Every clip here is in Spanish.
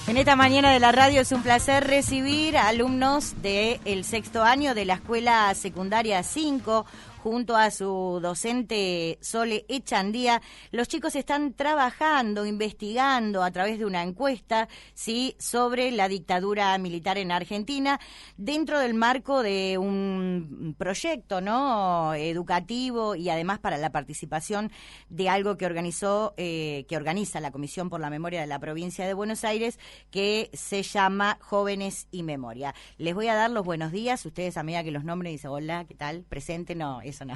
En esta mañana de la radio es un placer recibir a alumnos del sexto año de la Escuela Secundaria 5, junto a su docente Sole Echandía. Los chicos están trabajando, investigando a través de una encuesta, ¿sí?, sobre la dictadura militar en Argentina, dentro del marco de un proyecto, ¿no?, educativo, y además para la participación de algo que organiza la Comisión por la Memoria de la Provincia de Buenos Aires, que se llama Jóvenes y Memoria. Les voy a dar los buenos días. Ustedes, a medida que los nombren, dicen hola, ¿qué tal? Presente, no, eso no.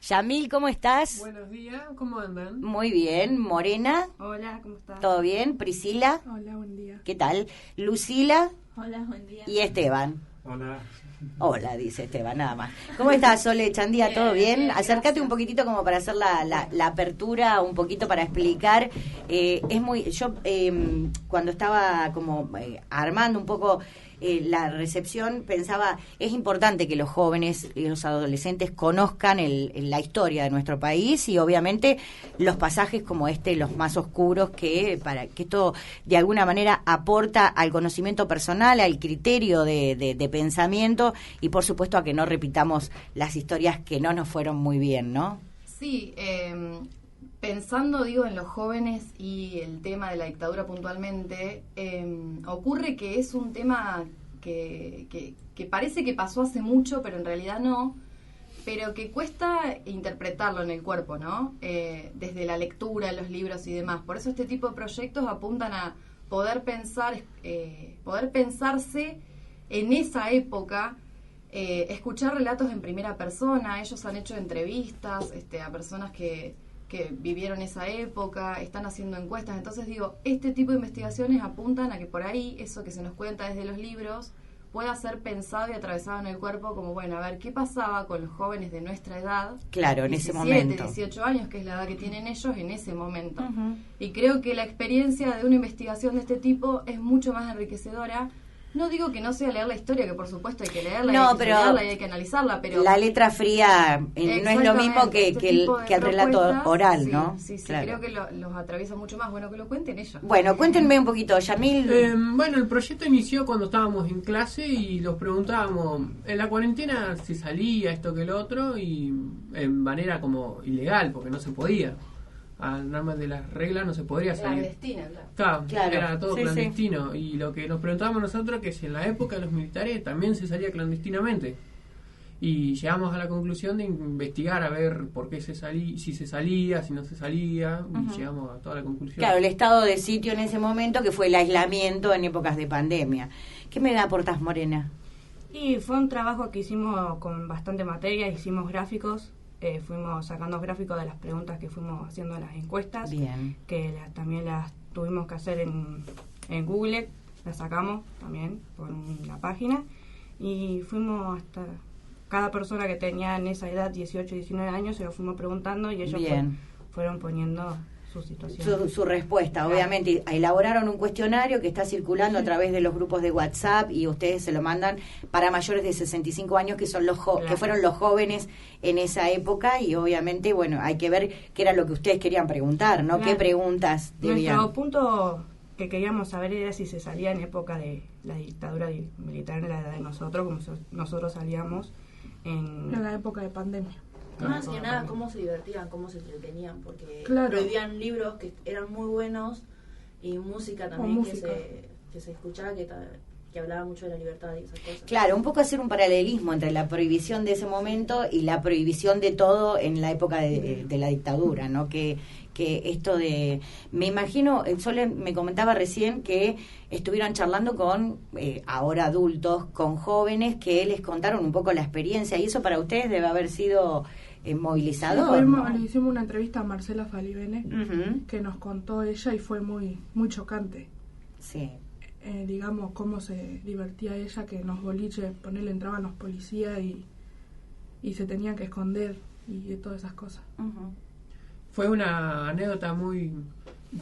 Yamil, ¿cómo estás? Buenos días, ¿cómo andan? Muy bien. Morena. Hola, ¿cómo estás? ¿Todo bien? Priscila. Hola, buen día. ¿Qué tal? Lucila. Hola, buen día. Y Esteban. Hola. Hola, dice Esteban, nada más. ¿Cómo estás, Sole Echandía? ¿Todo bien? Acércate un poquitito como para hacer la apertura, un poquito para explicar. Yo cuando estaba como armando un poco la recepción, pensaba, es importante que los jóvenes y los adolescentes conozcan la historia de nuestro país, y obviamente los pasajes como los más oscuros, para que esto de alguna manera aporta al conocimiento personal, al criterio de pensamiento, y por supuesto a que no repitamos las historias que no nos fueron muy bien, ¿no? Sí, pensando, en los jóvenes y el tema de la dictadura puntualmente, ocurre que es un tema que parece que pasó hace mucho, pero en realidad no, pero que cuesta interpretarlo en el cuerpo, ¿no? Desde la lectura, los libros y demás. Por eso este tipo de proyectos apuntan a poder pensarse en esa época, escuchar relatos en primera persona. Ellos han hecho entrevistas a personas que vivieron esa época, están haciendo encuestas. Entonces este tipo de investigaciones apuntan a que por ahí eso que se nos cuenta desde los libros pueda ser pensado y atravesado en el cuerpo, como, a ver, ¿qué pasaba con los jóvenes de nuestra edad? Claro, en ese momento. 18 años, que es la edad que tienen ellos en ese momento. Uh-huh. Y creo que la experiencia de una investigación de este tipo es mucho más enriquecedora. No digo que no sea leer la historia, que por supuesto hay que leerla, y hay que analizarla, pero la letra fría no es lo mismo que el relato oral, sí, ¿no? Sí, claro. Creo que los atraviesa mucho más. Bueno, que lo cuenten ellos. Bueno, cuéntenme un poquito, Yamil. El proyecto inició cuando estábamos en clase y los preguntábamos, en la cuarentena si salía esto que el otro, y en manera como ilegal, porque no se podía. Al nada más de las reglas no se podría salir. Clandestina, claro. Claro. Era todo Sí, clandestino. Y lo que nos preguntábamos nosotros, que si en la época de los militares también se salía clandestinamente. Y llegamos a la conclusión de investigar a ver por qué si se salía, si no se salía, y llegamos a toda la conclusión. Claro, el estado de sitio en ese momento, que fue el aislamiento en épocas de pandemia. ¿Qué me aportás, Morena? Y fue un trabajo que hicimos con bastante materia, hicimos gráficos, fuimos sacando gráficos de las preguntas que fuimos haciendo en las encuestas. Bien. Que también las tuvimos que hacer en Google, las sacamos también por una página, y fuimos hasta cada persona que tenía en esa edad, 18, 19 años, se lo fuimos preguntando, y ellos fueron poniendo su situación. Su respuesta, claro. Obviamente. Elaboraron un cuestionario que está circulando a través de los grupos de WhatsApp, y ustedes se lo mandan para mayores de 65 años, que son que fueron los jóvenes en esa época, y obviamente, hay que ver qué era lo que ustedes querían preguntar, ¿no? Claro. ¿Qué preguntas debían? Nuestro punto que queríamos saber era si se salía en época de la dictadura militar, en la edad de nosotros, como nosotros salíamos en la época de pandemia. Más que nada, cómo se divertían, cómo se entretenían, porque claro. prohibían libros que eran muy buenos, y música también, que se escuchaba, que hablaba mucho de la libertad y esas cosas. Claro, un poco hacer un paralelismo entre la prohibición de ese momento y la prohibición de todo en la época de la dictadura, ¿no? Que esto me imagino, Sole me comentaba recién que estuvieron charlando con, ahora adultos, con jóvenes que les contaron un poco la experiencia, y eso para ustedes debe haber sido movilizador, ¿no? Le hicimos una entrevista a Marcela Falibene, que nos contó ella, y fue muy, muy chocante. Sí. Digamos, cómo se divertía ella, que en los boliches, entraban los policías y se tenían que esconder, y todas esas cosas. Fue una anécdota muy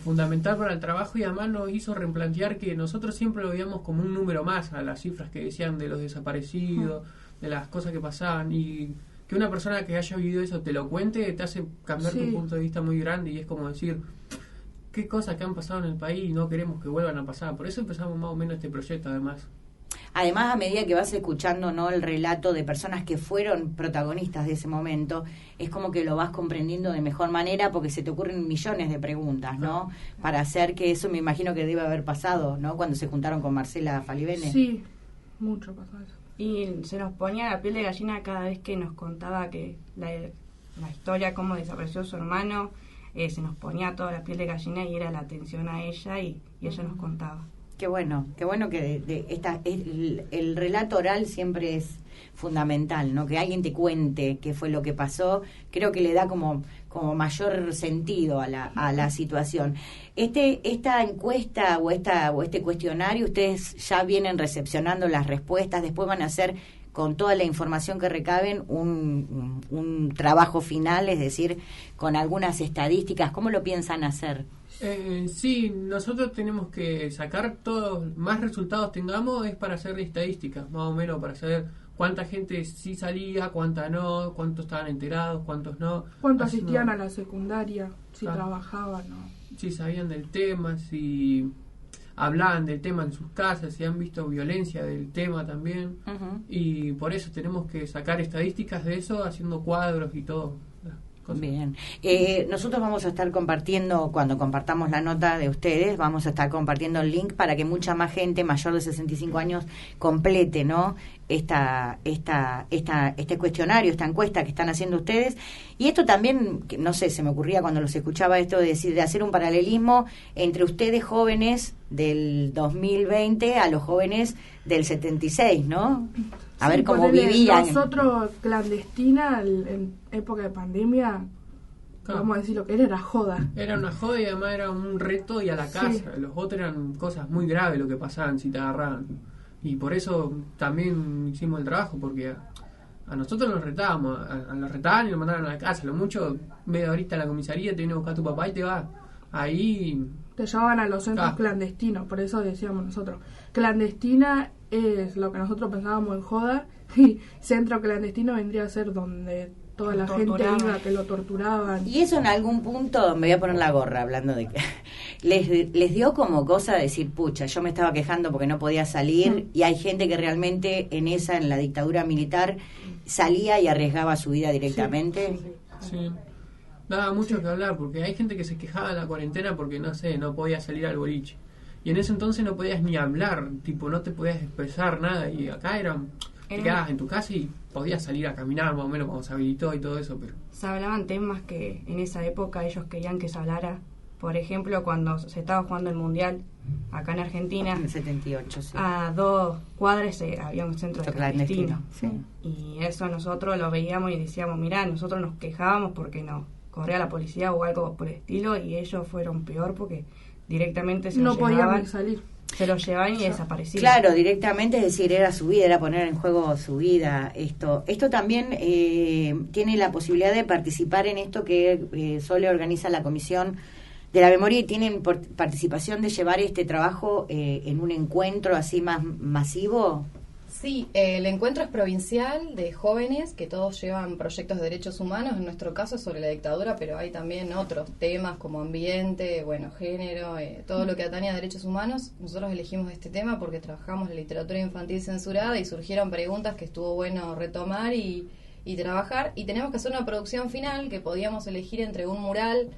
fundamental para el trabajo, y además nos hizo replantear que nosotros siempre lo veíamos como un número más a las cifras que decían de los desaparecidos, de las cosas que pasaban, y que una persona que haya vivido eso te lo cuente, te hace cambiar tu punto de vista muy grande, y es como decir, qué cosas que han pasado en el país y no queremos que vuelvan a pasar. Por eso empezamos más o menos este proyecto, además. Además, a medida que vas escuchando, ¿no?, el relato de personas que fueron protagonistas de ese momento, es como que lo vas comprendiendo de mejor manera porque se te ocurren millones de preguntas, ¿no? Para hacer que eso me imagino que debe haber pasado, ¿no? Cuando se juntaron con Marcela Falivene. Sí, mucho pasó eso. Y se nos ponía la piel de gallina cada vez que nos contaba que la historia, cómo desapareció su hermano, se nos ponía toda la piel de gallina y era la atención a ella y ella nos contaba. Qué bueno que el relato oral siempre es fundamental, ¿no? Que alguien te cuente qué fue lo que pasó, creo que le da como mayor sentido a la situación. Esta encuesta o este cuestionario, ustedes ya vienen recepcionando las respuestas, después van a hacer con toda la información que recaben un trabajo final, es decir, con algunas estadísticas. ¿Cómo lo piensan hacer? Sí, nosotros tenemos que sacar todos, más resultados tengamos, es para hacer estadísticas, más o menos, para saber cuánta gente sí salía, cuánta no, cuántos estaban enterados, cuántos no. ¿Cuántos asistían a la secundaria? Si trabajaban, ¿no? Si sabían del tema, si hablaban del tema en sus casas, si han visto violencia del tema también. Uh-huh. Y por eso tenemos que sacar estadísticas de eso, haciendo cuadros y todo. Bien. Nosotros vamos a estar compartiendo, cuando compartamos la nota de ustedes, vamos a estar compartiendo el link para que mucha más gente mayor de 65 años complete, ¿no?, este cuestionario, esta encuesta que están haciendo ustedes. Y esto también, no sé, se me ocurría cuando los escuchaba esto de decir, de hacer un paralelismo entre ustedes jóvenes del 2020 a los jóvenes del 76, ¿no? A ver cómo vivían. Nosotros, clandestina, en época de pandemia, vamos a decir lo que era joda. Era una joda y además era un reto y a la casa. Sí. Los otros eran cosas muy graves lo que pasaban si te agarraban. Y por eso también hicimos el trabajo, porque a nosotros nos retábamos, nos retaban y nos mandaban a la casa. Lo mucho, media horita a la comisaría, te viene a buscar a tu papá y te va. Ahí te llevaban a los centros clandestinos, por eso decíamos nosotros. Clandestina es lo que nosotros pensábamos en joda, y centro clandestino vendría a ser donde toda la gente iba, que lo torturaban. Y eso en algún punto, me voy a poner la gorra hablando de que les dio como cosa decir, pucha, yo me estaba quejando porque no podía salir, y hay gente que realmente en la dictadura militar salía y arriesgaba su vida directamente. Sí. Daba mucho que hablar, porque hay gente que se quejaba de la cuarentena porque, no sé, no podía salir al boliche. Y en ese entonces no podías ni hablar, tipo, no te podías expresar nada. Y acá te quedabas en tu casa y podías salir a caminar más o menos cuando se habilitó y todo eso, pero se hablaban temas que en esa época ellos querían que se hablara. Por ejemplo, cuando se estaba jugando el Mundial acá en Argentina, en el 78, sí, a 2 cuadras había un centro de clandestino. Sí. Y eso nosotros lo veíamos y decíamos, mirá, nosotros nos quejábamos porque no corría la policía o algo por el estilo, y ellos fueron peor porque directamente se no los llevaban, podían salir. Se los llevaban y desaparecían. Claro, directamente, es decir, era su vida, era poner en juego su vida. Esto también tiene la posibilidad de participar en esto que Sole organiza la Comisión de la Memoria, y tienen participación de llevar este trabajo en un encuentro así más masivo. Sí, el encuentro es provincial de jóvenes que todos llevan proyectos de derechos humanos, en nuestro caso es sobre la dictadura, pero hay también otros temas como ambiente, género, todo lo que atañe a derechos humanos. Nosotros elegimos este tema porque trabajamos la literatura infantil censurada y surgieron preguntas que estuvo bueno retomar y trabajar, y tenemos que hacer una producción final que podíamos elegir entre un mural,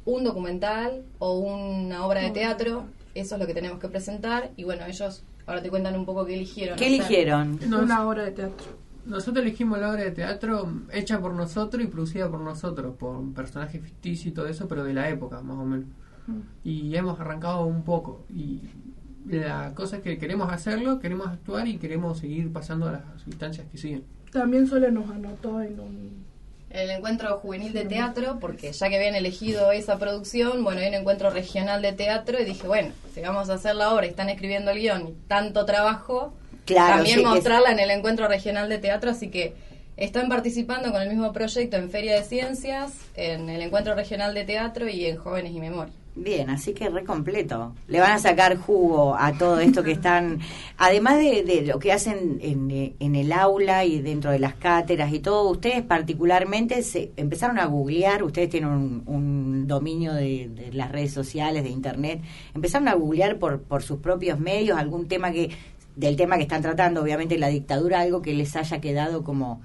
un documental o una obra de teatro. Eso es lo que tenemos que presentar, y ellos ahora te cuentan un poco qué eligieron. ¿Qué eligieron? Una obra de teatro. Nosotros elegimos la obra de teatro hecha por nosotros y producida por nosotros, por un personaje ficticio y todo eso, pero de la época, más o menos. Y hemos arrancado un poco. Y la cosa es que queremos hacerlo, queremos actuar y queremos seguir pasando a las instancias que siguen. También Sole nos anotó en el encuentro juvenil de teatro, porque ya que habían elegido esa producción, hay un encuentro regional de teatro, y dije, si vamos a hacer la obra y están escribiendo el guión y tanto trabajo, claro, también mostrarla en el encuentro regional de teatro, así que están participando con el mismo proyecto en Feria de Ciencias, en el Encuentro Regional de Teatro y en Jóvenes y Memoria. Bien, así que re completo. Le van a sacar jugo a todo esto que están, además de lo que hacen en el aula y dentro de las cátedras y todo. Ustedes particularmente se empezaron a googlear, ustedes tienen un dominio de las redes sociales, de internet, empezaron a googlear por sus propios medios algún tema del tema que están tratando, obviamente la dictadura, algo que les haya quedado como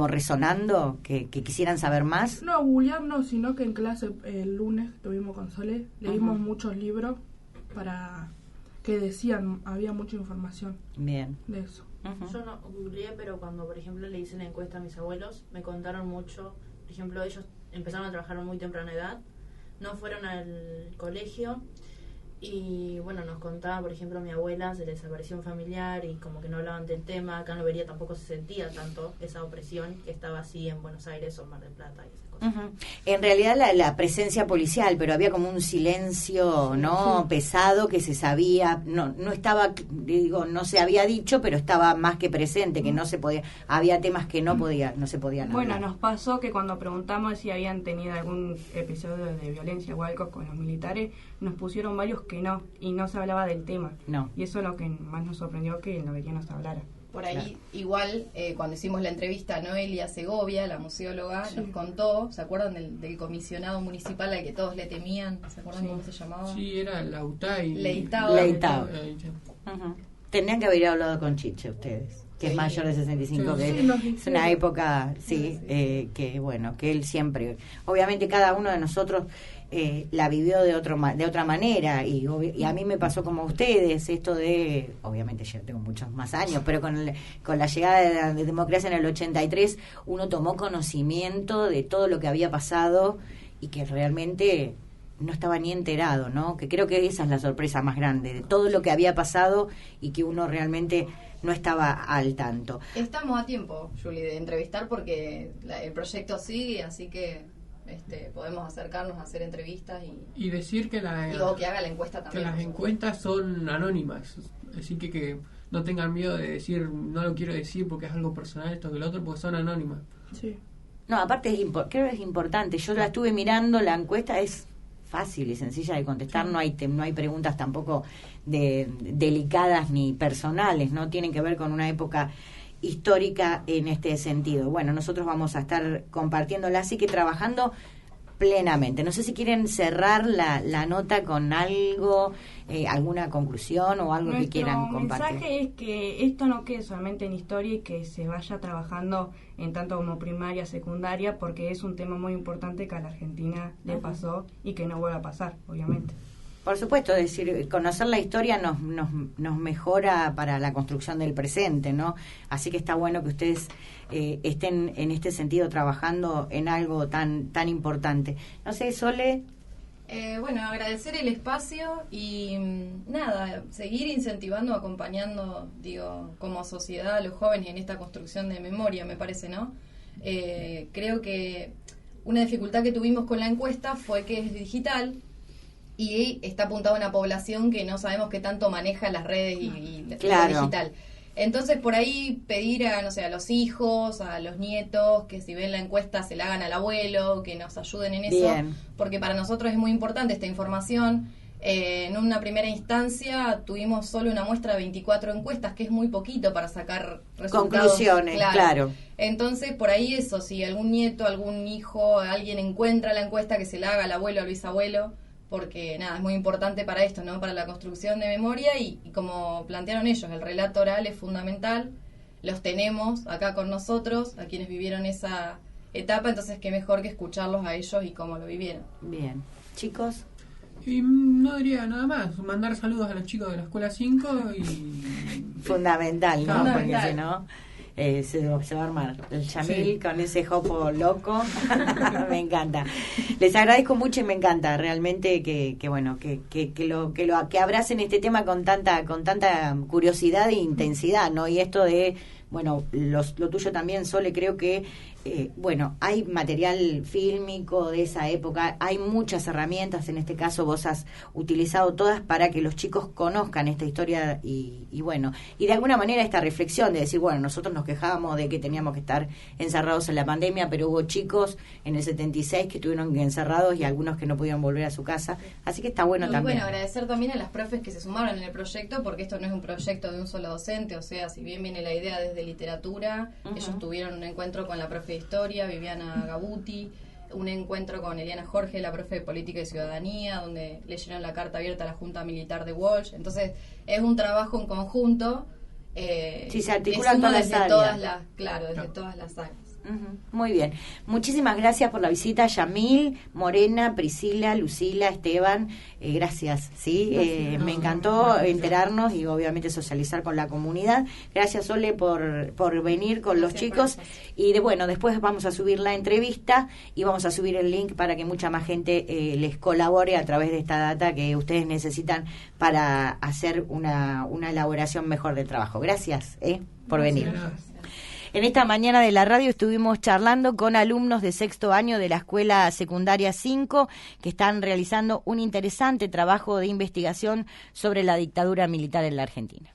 resonando, que quisieran saber más. No, googlear no, sino que en clase el lunes estuvimos con Sole, leímos muchos libros para que decían, había mucha información. Bien. De eso. Yo no googleé, pero cuando, por ejemplo, le hice la encuesta a mis abuelos, me contaron mucho. Por ejemplo, ellos empezaron a trabajar a muy temprana edad, no fueron al colegio. Y bueno, nos contaba, por ejemplo, a mi abuela se le desapareció un familiar y como que no hablaban del tema. Acá en Lobería tampoco se sentía tanto esa opresión que estaba así en Buenos Aires o Mar del Plata y esas cosas. En realidad la presencia policial, pero había como un silencio, ¿no? Pesado, que se sabía, no estaba, digo, no se había dicho, pero estaba más que presente, que no se podía, había temas que no se podían Bueno, hablar. nos pasó que cuando preguntamos si habían tenido algún episodio de violencia o algo con los militares, nos pusieron varios que no, y no se hablaba del tema. No. Y eso es lo que más nos sorprendió, que en Lobería no se hablara. Por ahí, Claro. igual, cuando hicimos la entrevista a Noelia Segovia, la museóloga, nos contó, ¿se acuerdan del comisionado municipal al que todos le temían? ¿Se acuerdan cómo se llamaba? Sí, era Lautay. Leitao. Tendrían que haber hablado con Chiche ustedes, que es mayor de 65, Sí. que es una época, que bueno, que él siempre, obviamente cada uno de nosotros la vivió de otra manera y a mí me pasó como a ustedes, esto de, obviamente yo tengo muchos más años, pero con la llegada de la democracia en el 83, uno tomó conocimiento de todo lo que había pasado y que realmente no estaba ni enterado, ¿no? Que creo que esa es la sorpresa más grande, de todo lo que había pasado y que uno realmente no estaba al tanto. Estamos a tiempo, Julie, de entrevistar porque el proyecto sigue, así que podemos acercarnos a hacer entrevistas y decir que que haga la encuesta también. Que las encuestas son anónimas, así que no tengan miedo de decir, no lo quiero decir porque es algo personal, esto que lo otro, porque son anónimas. Sí. No, aparte creo que es importante, yo la estuve mirando, la encuesta es fácil y sencilla de contestar, no hay preguntas tampoco delicadas ni personales, no tienen que ver con una época histórica en este sentido. Bueno, nosotros vamos a estar compartiéndola, así que trabajando plenamente. No sé si quieren cerrar la nota con algo, alguna conclusión o algo que quieran compartir. Nuestro mensaje es que esto no quede solamente en historia y que se vaya trabajando en tanto como primaria, secundaria, porque es un tema muy importante que a la Argentina le pasó y que no vuelva a pasar, obviamente. Por supuesto, es decir, conocer la historia nos mejora para la construcción del presente, ¿no? Así que está bueno que ustedes estén en este sentido trabajando en algo tan importante. No sé, Sole. Bueno, agradecer el espacio y nada, seguir incentivando, acompañando, digo, como sociedad a los jóvenes en esta construcción de memoria, me parece, ¿no? Creo que una dificultad que tuvimos con la encuesta fue que es digital y está apuntado a una población que no sabemos qué tanto maneja las redes y claro. lo digital. Entonces, por ahí pedir a los hijos, a los nietos, que si ven la encuesta se la hagan al abuelo, que nos ayuden en eso, Bien. porque para nosotros es muy importante esta información. En una primera instancia tuvimos solo una muestra de 24 encuestas, que es muy poquito para sacar resultados. Conclusiones, claro. Entonces, por ahí eso, si algún nieto, algún hijo, alguien encuentra la encuesta, que se la haga al abuelo o al bisabuelo, porque nada, es muy importante para esto, ¿no? Para la construcción de memoria y como plantearon ellos, el relato oral es fundamental, los tenemos acá con nosotros, a quienes vivieron esa etapa, entonces qué mejor que escucharlos a ellos y cómo lo vivieron. Bien. Chicos. Y no diría nada más, mandar saludos a los chicos de la Escuela 5 y... Fundamental, ¿no? Fundamental. Porque si no... se va a armar el Yamil con ese jopo loco. Me encanta, les agradezco mucho y me encanta realmente que bueno que abracen este tema con tanta curiosidad e intensidad, ¿no? Y esto de bueno, lo tuyo también, Sole, creo que bueno, hay material fílmico de esa época, hay muchas herramientas, en este caso vos has utilizado todas para que los chicos conozcan esta historia y bueno, y de alguna manera esta reflexión de decir, bueno, nosotros nos quejábamos de que teníamos que estar encerrados en la pandemia, pero hubo chicos en el 76 que estuvieron encerrados y algunos que no pudieron volver a su casa, así que está bueno también. Bueno, agradecer también a las profes que se sumaron en el proyecto, porque esto no es un proyecto de un solo docente, o sea, si bien viene la idea desde literatura, ellos tuvieron un encuentro con la profe de historia, Viviana Gabuti, un encuentro con Eliana Jorge, la profe de política y ciudadanía, donde leyeron la carta abierta a la Junta Militar de Walsh. Entonces es un trabajo en conjunto, sí, se articulan todas las áreas. Desde todas las áreas. Muy bien, muchísimas gracias por la visita, Yamil, Morena, Priscila, Lucila, Esteban, gracias, ¿sí? Me encantó enterarnos y obviamente socializar con la comunidad. Gracias, Sole, por venir con los chicos y bueno, después vamos a subir la entrevista y vamos a subir el link para que mucha más gente les colabore a través de esta data que ustedes necesitan para hacer una elaboración mejor del trabajo. Gracias por venir. En esta mañana de la radio estuvimos charlando con alumnos de sexto año de la Escuela Secundaria 5 que están realizando un interesante trabajo de investigación sobre la dictadura militar en la Argentina.